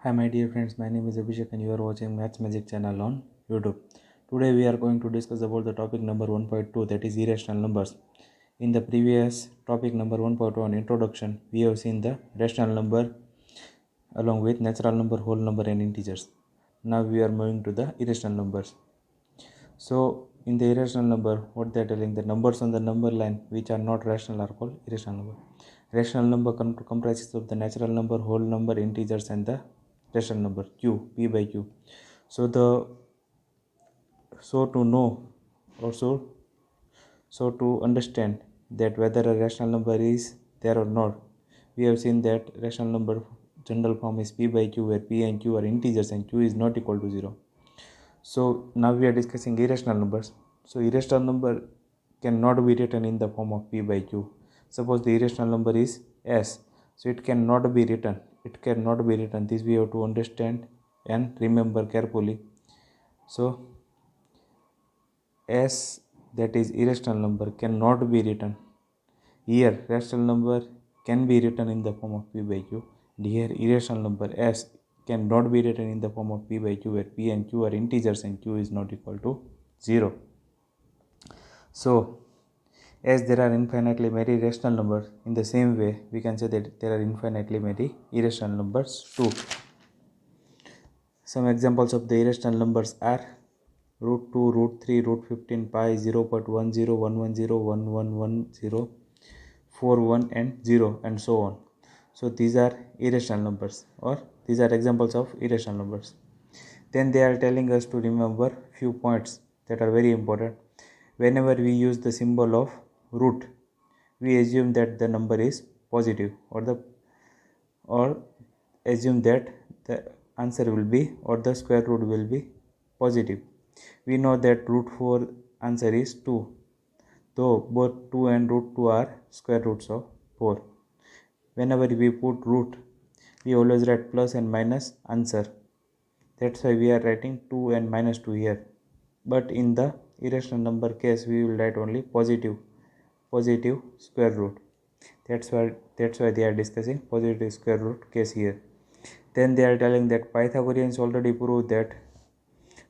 Hi my dear friends, my name is Abhishek and you are watching Maths Magic channel on YouTube. Today we are going to discuss about the topic number 1.2, that is irrational numbers. In the previous topic number 1.1 introduction, we have seen the rational number along with natural number, whole number and integers. Now we are moving to the irrational numbers. So in the irrational number, what they are telling, the numbers on the number line which are not rational are called irrational number. Rational number comprises of the natural number, whole number, integers and the rational number q, p by q. So to know or so to understand that whether a rational number is there or not, we have seen that rational number general form is p by q, where p and q are integers and q is not equal to 0. So now we are discussing irrational numbers. So irrational number cannot be written in the form of p by q. Suppose the irrational number is s, so it cannot be written. This we have to understand and remember carefully. So s, that is irrational number, cannot be written. Here rational number can be written in the form of p by q. Here irrational number s cannot be written in the form of p by q, where p and q are integers and q is not equal to 0. So as there are infinitely many rational numbers, in the same way we can say that there are infinitely many irrational numbers too. Some examples of the irrational numbers are root 2, root 3, root 15, pi, 0.10, 110, 1110, 41 and 0 and so on. So these are irrational numbers, or these are examples of irrational numbers. Then they are telling us to remember few points that are very important. Whenever we use the symbol of root, we assume that the number is positive, or assume that the answer will be, or the square root will be positive. We know that root 4 answer is 2, though both 2 and root 2 are square roots of 4. Whenever we put root, we always write plus and minus answer. That's why we are writing 2 and minus 2 here. But in the irrational number case, we will write only positive square root. That's why they are discussing positive square root case here. Then they are telling that Pythagoreans already proved that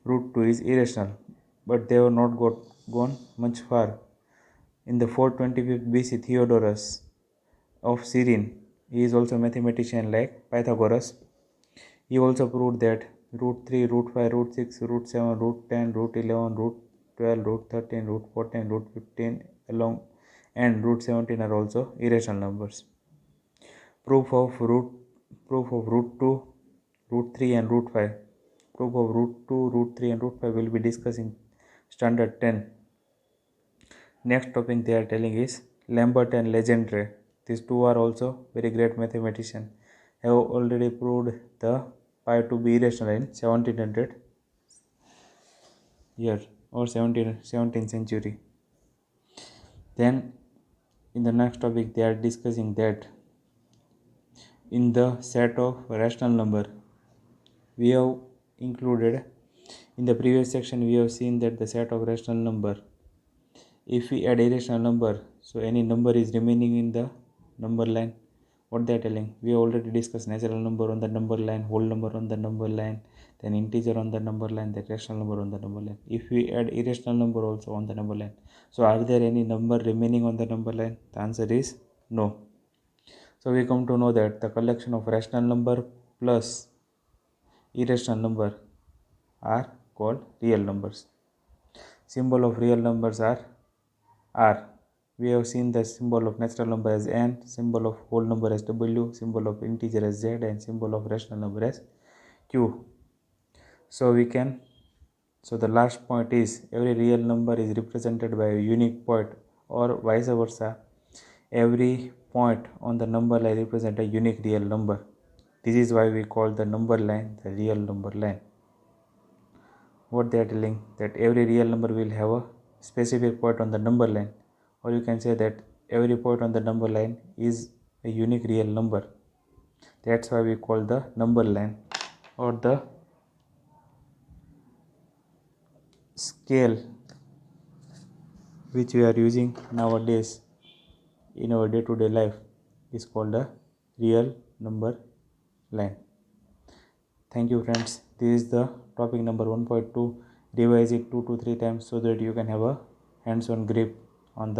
root 2 is irrational, but they have not gone much far. In the 425 BC, Theodorus of Cyrene, he is also a mathematician like Pythagoras. He also proved that root 3, root 5, root 6, root 7, root 10, root 11, root 12, root 13, root 14, root 15 and root 17 are also irrational numbers. Proof of root 2, root 3 and root 5. Proof of root 2, root 3 and root 5 will be discussed in standard 10. Next topic they are telling is Lambert and Legendre. These two are also very great mathematicians. Have already proved the pi to be irrational in 1700 year or 17th century. Then in the next topic they are discussing that in the set of rational number, we have included, in the previous section we have seen that the set of rational number, if we add irrational number, so any number is remaining in the number line. What they are telling, we already discussed natural number on the number line, whole number on the number line, then integer on the number line, then rational number on the number line. If we add irrational number also on the number line, so are there any number remaining on the number line? The answer is no. So we come to know that the collection of rational number plus irrational number are called real numbers. Symbol of real numbers are R. We have seen the symbol of natural number as N, symbol of whole number as W, symbol of integer as Z, and symbol of rational number as Q. So the last point is, every real number is represented by a unique point, or vice versa. Every point on the number line represents a unique real number. This is why we call the number line the real number line. What they are telling, that every real number will have a specific point on the number line, or you can say that every point on the number line is a unique real number. That's why we call the number line, or the scale which we are using nowadays in our day-to-day life is called a real number line. Thank you friends. This is the topic number 1.2. Revise it 2 to 3 times so that you can have a hands-on grip on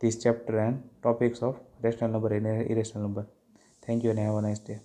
this chapter and topics of rational number and irrational number. Thank you and have a nice day.